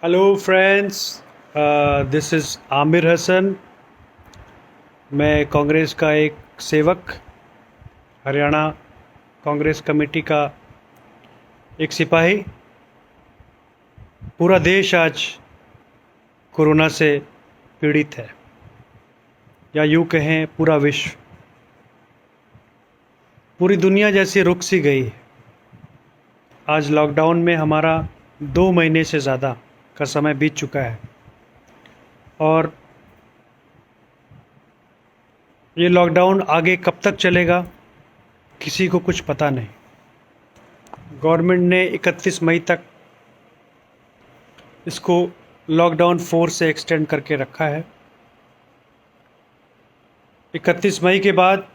Hello friends, this is Aamir Hasan. मैं कांग्रेस का एक सेवक, हरियाणा कांग्रेस कमेटी का एक सिपाही। पूरा देश आज कोरोना से पीड़ित है, या यूँ कहें पूरा विश्व, पूरी दुनिया जैसी रुक सी गई है। आज लॉकडाउन में हमारा 2 महीने से ज़्यादा का समय बीत चुका है और ये लॉकडाउन आगे कब तक चलेगा किसी को कुछ पता नहीं। गवर्नमेंट ने 31 मई तक इसको लॉकडाउन 4 से एक्सटेंड करके रखा है। 31 मई के बाद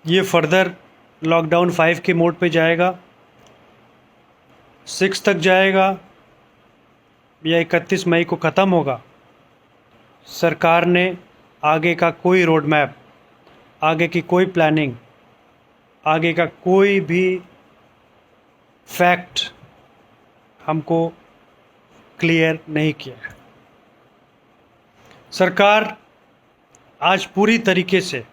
ये फर्दर लॉकडाउन 5 के मोड पे जाएगा, 6 तक जाएगा या 31 मई को ख़त्म होगा। सरकार ने आगे का कोई रोड मैप, आगे की कोई प्लानिंग, आगे का कोई भी फैक्ट हमको क्लियर नहीं किया है। सरकार आज पूरी तरीके से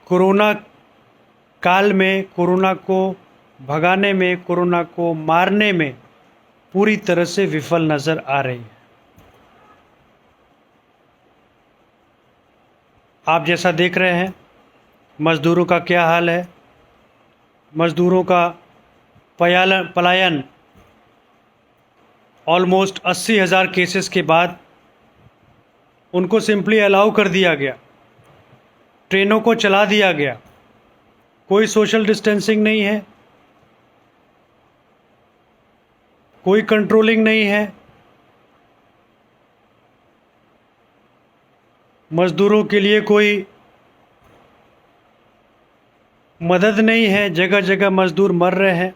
कोरोना काल में, कोरोना को भगाने में, कोरोना को मारने में पूरी तरह से विफल नज़र आ रही है। आप जैसा देख रहे हैं मज़दूरों का क्या हाल है। मज़दूरों का पलायन ऑलमोस्ट 80,000 केसेस के बाद उनको सिंपली अलाउ कर दिया गया, ट्रेनों को चला दिया गया। कोई सोशल डिस्टेंसिंग नहीं है, कोई कंट्रोलिंग नहीं है। मज़दूरों के लिए कोई मदद नहीं है। जगह जगह मज़दूर मर रहे हैं।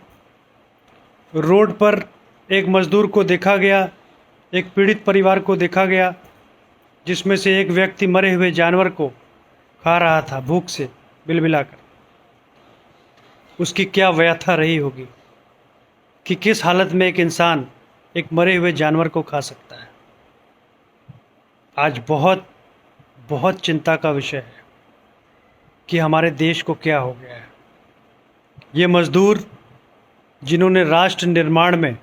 रोड पर एक मज़दूर को देखा गया, एक पीड़ित परिवार को देखा गया, जिसमें से एक व्यक्ति मरे हुए जानवर को खा रहा था भूख से बिलबिलाकर। उसकी क्या व्यथा रही होगी कि किस हालत में एक इंसान एक मरे हुए जानवर को खा सकता है। आज बहुत बहुत चिंता का विषय है कि हमारे देश को क्या हो गया है। ये मज़दूर जिन्होंने राष्ट्र निर्माण में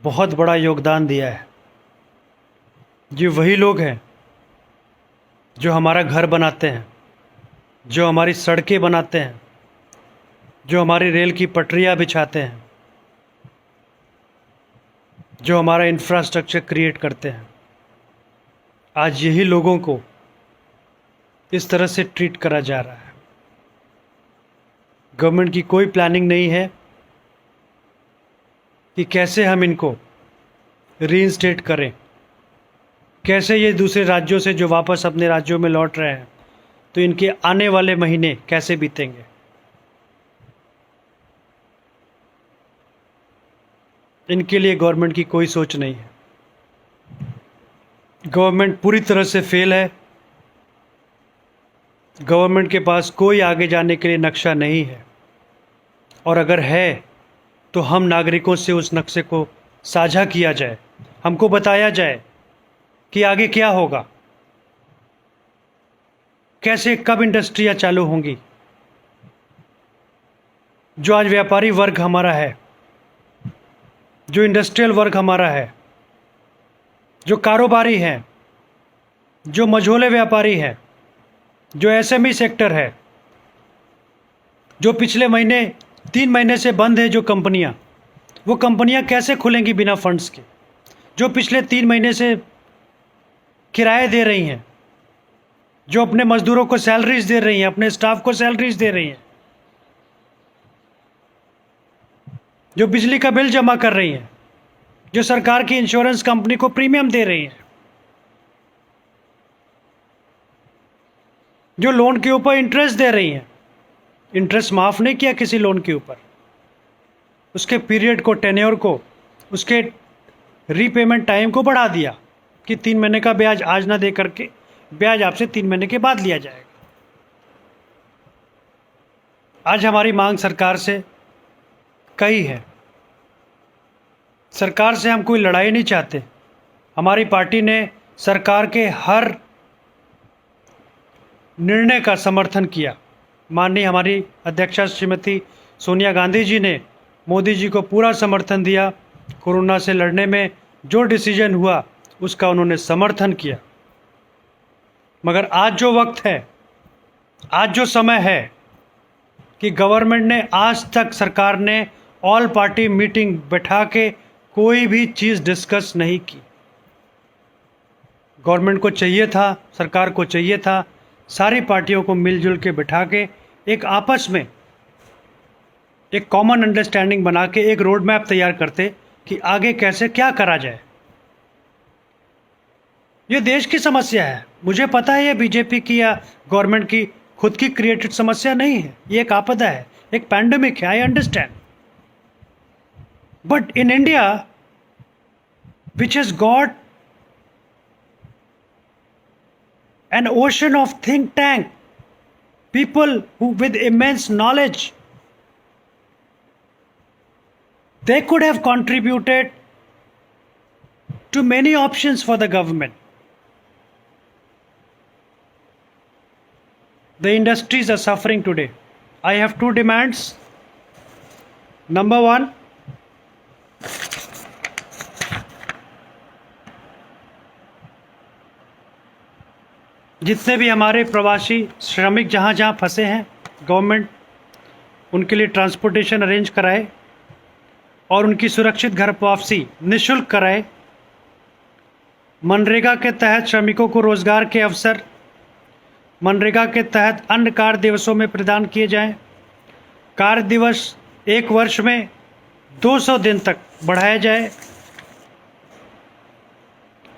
बहुत बड़ा योगदान दिया है, ये वही लोग हैं जो हमारा घर बनाते हैं, जो हमारी सड़कें बनाते हैं, जो हमारी रेल की पटरियां बिछाते हैं, जो हमारा इंफ्रास्ट्रक्चर क्रिएट करते हैं। आज यही लोगों को इस तरह से ट्रीट करा जा रहा है। गवर्नमेंट की कोई प्लानिंग नहीं है कि कैसे हम इनको रीइंस्टेट करें, कैसे ये दूसरे राज्यों से जो वापस अपने राज्यों में लौट रहे हैं तो इनके आने वाले महीने कैसे बीतेंगे। इनके लिए गवर्नमेंट की कोई सोच नहीं है। गवर्नमेंट पूरी तरह से फेल है। गवर्नमेंट के पास कोई आगे जाने के लिए नक्शा नहीं है, और अगर है तो हम नागरिकों से उस नक्शे को साझा किया जाए, हमको बताया जाए कि आगे क्या होगा, कैसे कब इंडस्ट्रियां चालू होंगी। जो आज व्यापारी वर्ग हमारा है, जो इंडस्ट्रियल वर्ग हमारा है, जो कारोबारी हैं, जो मझोले व्यापारी हैं, जो एसएमई सेक्टर है, जो पिछले महीने 3 महीने से बंद है, जो कंपनियां, वो कंपनियां कैसे खुलेंगी बिना फंड्स के। जो पिछले 3 महीने से किराए दे रही हैं, जो अपने मजदूरों को सैलरीज दे रही हैं, अपने स्टाफ को सैलरीज दे रही हैं, जो बिजली का बिल जमा कर रही हैं, जो सरकार की इंश्योरेंस कंपनी को प्रीमियम दे रही हैं, जो लोन के ऊपर इंटरेस्ट दे रही हैं। इंटरेस्ट माफ़ नहीं किया किसी लोन के ऊपर, उसके पीरियड को, टेन्योर को, उसके रीपेमेंट टाइम को बढ़ा दिया कि 3 महीने का ब्याज आज ना दे करके ब्याज आपसे 3 महीने के बाद लिया जाएगा। आज हमारी मांग सरकार से कई है सरकार से हम कोई लड़ाई नहीं चाहते। हमारी पार्टी ने सरकार के हर निर्णय का समर्थन किया। माननीय हमारी अध्यक्षा श्रीमती सोनिया गांधी जी ने मोदी जी को पूरा समर्थन दिया। कोरोना से लड़ने में जो डिसीजन हुआ उसका उन्होंने समर्थन किया। मगर आज जो वक्त है, आज जो समय है कि गवर्नमेंट ने आज तक, सरकार ने ऑल पार्टी मीटिंग बैठा के कोई भी चीज़ डिस्कस नहीं की। गवर्नमेंट को चाहिए था, सरकार को चाहिए था, सारी पार्टियों को मिलजुल के बैठा के एक आपस में एक कॉमन अंडरस्टैंडिंग बना के एक रोड मैप तैयार करते कि आगे कैसे क्या करा जाए। ये देश की समस्या है। मुझे पता है ये बीजेपी की या गवर्नमेंट की खुद की क्रिएटेड समस्या नहीं है। ये एक आपदा है, एक पैंडेमिक है, I understand. But in India which has got an ocean of think tank, people who with immense knowledge, they could have contributed to many options for the government. The industries are suffering today. I have two demands. Number one, जितने भी हमारे प्रवासी श्रमिक जहाँ जहाँ फंसे हैं, government उनके लिए ट्रांसपोर्टेशन अरेंज कराए और उनकी सुरक्षित घर वापसी निःशुल्क कराए। मनरेगा के तहत श्रमिकों को रोजगार के अवसर मनरेगा के तहत अन्य कार्य दिवसों में प्रदान किए जाएं। कार्य दिवस एक वर्ष में 200 दिन तक बढ़ाया जाए।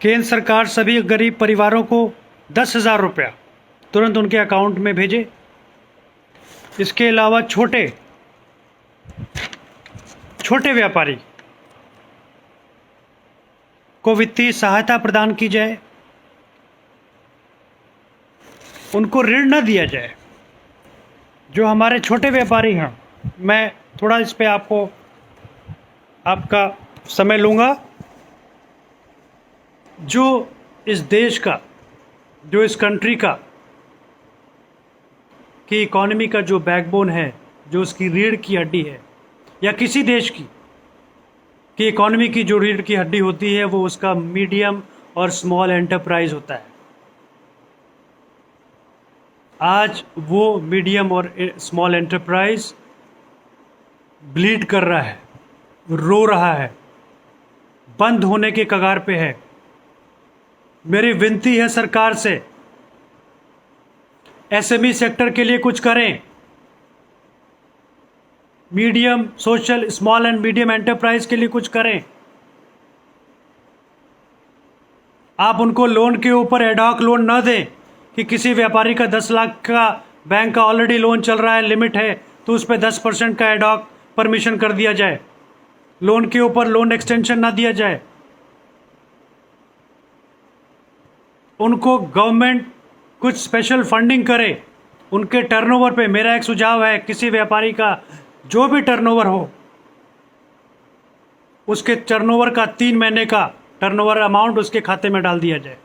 केंद्र सरकार सभी गरीब परिवारों को 10,000 रुपया तुरंत उनके अकाउंट में भेजे। इसके अलावा छोटे व्यापारी को वित्तीय सहायता प्रदान की जाए, उनको ऋण न दिया जाए। जो हमारे छोटे व्यापारी हैं, मैं थोड़ा इस पे आपका समय लूँगा। जो इस देश का, जो इस कंट्री का की इकॉनमी का जो बैकबोन है, जो उसकी रीढ़ की हड्डी है, या किसी देश की इकॉनमी की जो रीढ़ की हड्डी होती है, वो उसका मीडियम और स्मॉल एंटरप्राइज होता है। आज वो मीडियम और स्मॉल एंटरप्राइज ब्लीड कर रहा है, रो रहा है, बंद होने के कगार पे है। मेरी विनती है सरकार से, एसएमई सेक्टर के लिए कुछ करें। Medium, social, small and medium enterprise के लिए कुछ करें। आप उनको लोन के ऊपर एडहॉक लोन न दें कि किसी व्यापारी का 10 लाख का बैंक का ऑलरेडी लोन चल रहा है, लिमिट है, तो उस पर 10% का एडहॉक परमिशन कर दिया जाए। लोन के ऊपर लोन एक्सटेंशन ना दिया जाए। उनको गवर्नमेंट कुछ स्पेशल फंडिंग करे उनके टर्नओवर पे। मेरा एक सुझाव है, किसी व्यापारी का जो भी टर्नओवर हो, उसके टर्नओवर का 3 महीने का टर्नओवर अमाउंट उसके खाते में डाल दिया जाए।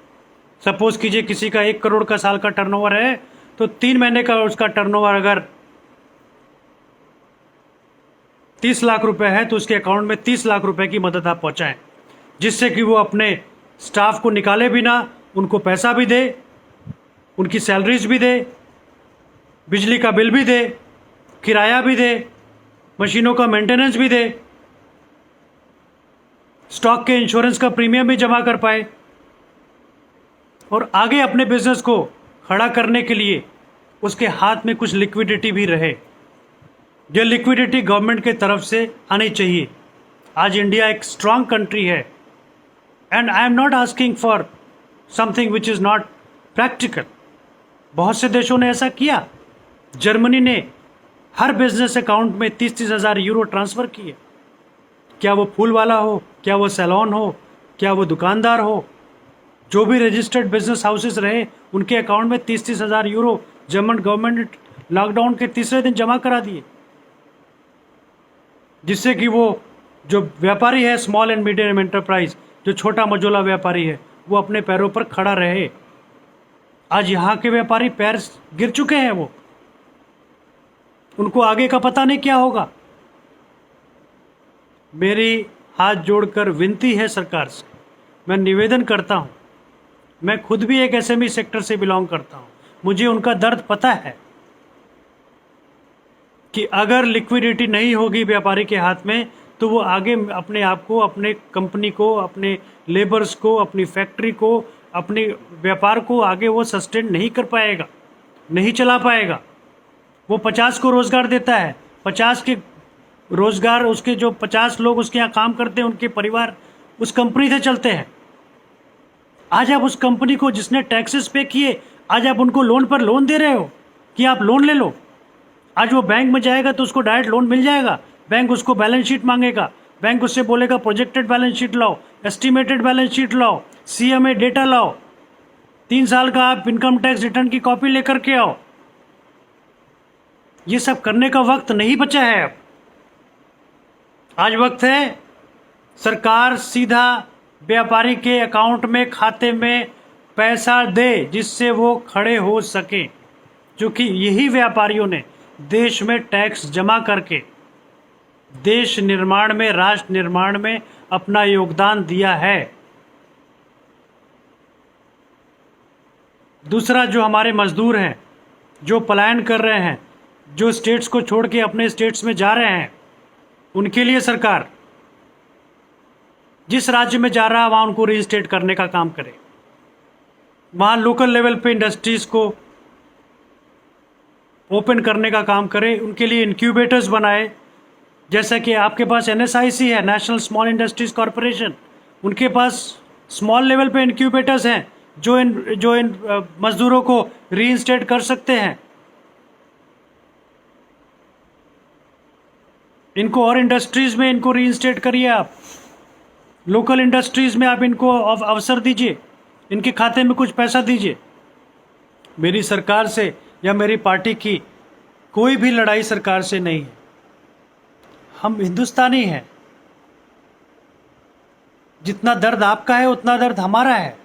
सपोज कीजिए किसी का 1 करोड़ का साल का टर्नओवर है, तो 3 महीने का उसका टर्नओवर अगर 30 लाख रुपए है, तो उसके अकाउंट में 30 लाख रुपए की मदद आप पहुंचाएं, जिससे कि वो अपने स्टाफ को निकाले बिना उनको पैसा भी दे, उनकी सैलरीज भी दे, बिजली का बिल भी दे, किराया भी दे, मशीनों का मेंटेनेंस भी दे, स्टॉक के इंश्योरेंस का प्रीमियम भी जमा कर पाए और आगे अपने बिजनेस को खड़ा करने के लिए उसके हाथ में कुछ लिक्विडिटी भी रहे। ये लिक्विडिटी गवर्नमेंट के तरफ से आनी चाहिए। आज इंडिया एक स्ट्रांग कंट्री है and I am not asking for something which is not practical. बहुत से देशों ने ऐसा किया। जर्मनी ने हर बिजनेस अकाउंट में 30-30 हज़ार यूरो ट्रांसफ़र किए। क्या वो फूल वाला हो, क्या वो सैलून हो, क्या वो दुकानदार हो, जो भी रजिस्टर्ड बिजनेस हाउसेस रहे, उनके अकाउंट में 30-30 हज़ार यूरो जर्मन गवर्नमेंट ने लॉकडाउन के तीसरे दिन जमा करा दिए, जिससे कि वो जो व्यापारी है, स्मॉल एंड मीडियम एंटरप्राइज, जो छोटा मझोला व्यापारी है, वो अपने पैरों पर खड़ा रहे। आज यहाँ के व्यापारी पैर गिर चुके हैं, वो उनको आगे का पता नहीं क्या होगा। मेरी हाथ जोड़कर विनती है सरकार से, मैं निवेदन करता हूँ, मैं खुद भी एक एसएमई सेक्टर से बिलोंग करता हूँ, मुझे उनका दर्द पता है कि अगर लिक्विडिटी नहीं होगी व्यापारी के हाथ में तो वो आगे अपने आप को, अपने कंपनी को, अपने लेबर्स को, अपनी फैक्ट्री को, अपने व्यापार को आगे वो सस्टेन नहीं कर पाएगा, नहीं चला पाएगा। वो 50 को रोज़गार देता है, 50 के रोज़गार, उसके जो 50 लोग उसके यहाँ काम करते हैं, उनके परिवार उस कंपनी से चलते हैं। आज आप उस कंपनी को, जिसने टैक्सेस पे किए, आज आप उनको लोन पर लोन दे रहे हो कि आप लोन ले लो। आज वो बैंक में जाएगा तो उसको डायरेक्ट लोन मिल जाएगा, बैंक उसको बैलेंस शीट मांगेगा, बैंक उससे बोलेगा प्रोजेक्टेड बैलेंस शीट लाओ, एस्टिमेटेड बैलेंस शीट लाओ, सीएमए डेटा लाओ, 3 साल का आप इनकम टैक्स रिटर्न की कॉपी लेकर के आओ। ये सब करने का वक्त नहीं बचा है अब। आज वक्त है सरकार सीधा व्यापारी के अकाउंट में, खाते में पैसा दे, जिससे वो खड़े हो सके, क्योंकि यही व्यापारियों ने देश में टैक्स जमा करके देश निर्माण में, राष्ट्र निर्माण में अपना योगदान दिया है। दूसरा, जो हमारे मजदूर हैं, जो पलायन कर रहे हैं, जो स्टेट्स को छोड़ के अपने स्टेट्स में जा रहे हैं, उनके लिए सरकार जिस राज्य में जा रहा है वहाँ उनको रीस्टेट करने का काम करे, वहाँ लोकल लेवल पे इंडस्ट्रीज़ को ओपन करने का काम करे, उनके लिए इंक्यूबेटर्स बनाए। जैसा कि आपके पास एनएसआईसी है, नेशनल स्मॉल इंडस्ट्रीज कॉरपोरेशन, उनके पास स्मॉल लेवल पे इंक्यूबेटर्स हैं जो इन मजदूरों को रीइंस्टेट कर सकते हैं। इनको और इंडस्ट्रीज़ में इनको रीइंस्टेट करिए, आप लोकल इंडस्ट्रीज़ में आप इनको अवसर दीजिए, इनके खाते में कुछ पैसा दीजिए। मेरी सरकार से या मेरी पार्टी की कोई भी लड़ाई सरकार से नहीं है। हम हिंदुस्तानी हैं, जितना दर्द आपका है उतना दर्द हमारा है।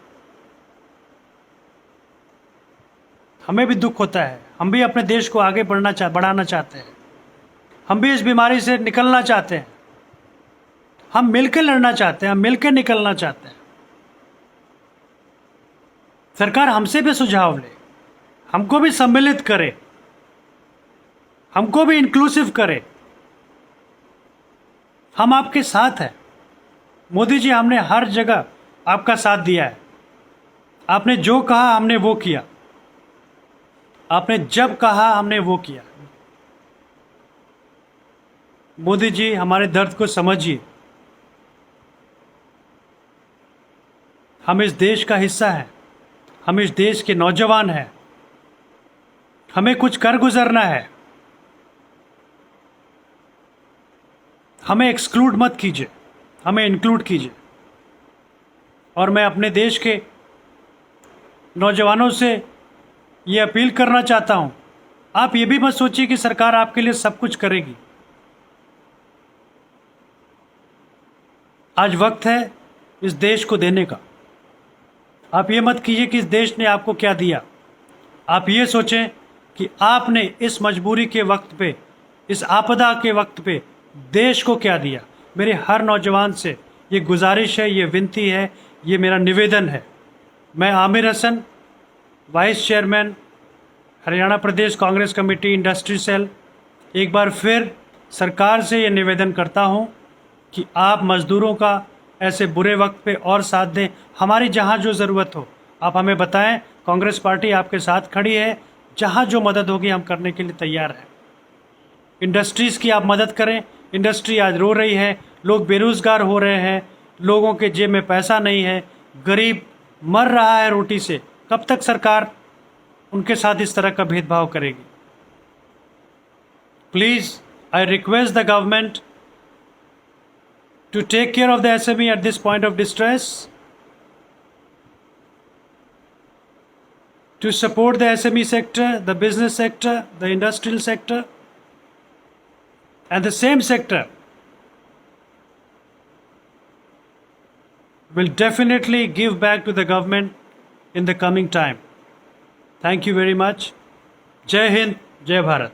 हमें भी दुख होता है, हम भी अपने देश को आगे बढ़ाना चाहते हैं, हम भी इस बीमारी से निकलना चाहते हैं, हम मिलकर लड़ना चाहते हैं, हम मिलकर निकलना चाहते हैं। सरकार हमसे भी सुझाव ले, हमको भी सम्मिलित करे, हमको भी इंक्लूसिव करे। हम आपके साथ हैं मोदी जी, हमने हर जगह आपका साथ दिया है। आपने जो कहा हमने वो किया, आपने जब कहा हमने वो किया। मोदी जी, हमारे दर्द को समझिए। हम इस देश का हिस्सा हैं, हम इस देश के नौजवान हैं, हमें कुछ कर गुजरना है। हमें एक्सक्लूड मत कीजिए, हमें इंक्लूड कीजिए। और मैं अपने देश के नौजवानों से ये अपील करना चाहता हूँ, आप ये भी मत सोचिए कि सरकार आपके लिए सब कुछ करेगी। आज वक्त है इस देश को देने का। आप ये मत कीजिए कि इस देश ने आपको क्या दिया। आप ये सोचें कि आपने इस मजबूरी के वक्त पे, इस आपदा के वक्त पे देश को क्या दिया। मेरे हर नौजवान से ये गुजारिश है, ये विनती है, ये मेरा निवेदन है। मैं आमिर हसन, वाइस चेयरमैन, हरियाणा प्रदेश कांग्रेस कमेटी इंडस्ट्री सेल, एक बार फिर सरकार से ये निवेदन करता हूँ कि आप मज़दूरों का ऐसे बुरे वक्त पे और साथ दें। हमारी जहाँ जो ज़रूरत हो आप हमें बताएं, कांग्रेस पार्टी आपके साथ खड़ी है। जहाँ जो मदद होगी हम करने के लिए तैयार हैं। इंडस्ट्रीज़ की आप मदद करें। इंडस्ट्री आज रो रही है, लोग बेरोज़गार हो रहे हैं, लोगों के जेब में पैसा नहीं है, गरीब मर रहा है रोटी से। कब तक सरकार उनके साथ इस तरह का भेदभाव करेगी? Please, I request the government to take care of the SME at this point of distress, to support the SME sector, the business sector, the industrial sector, and the same sector will definitely give back to the government in the coming time. Thank you very much. Jai Hind, Jai Bharat.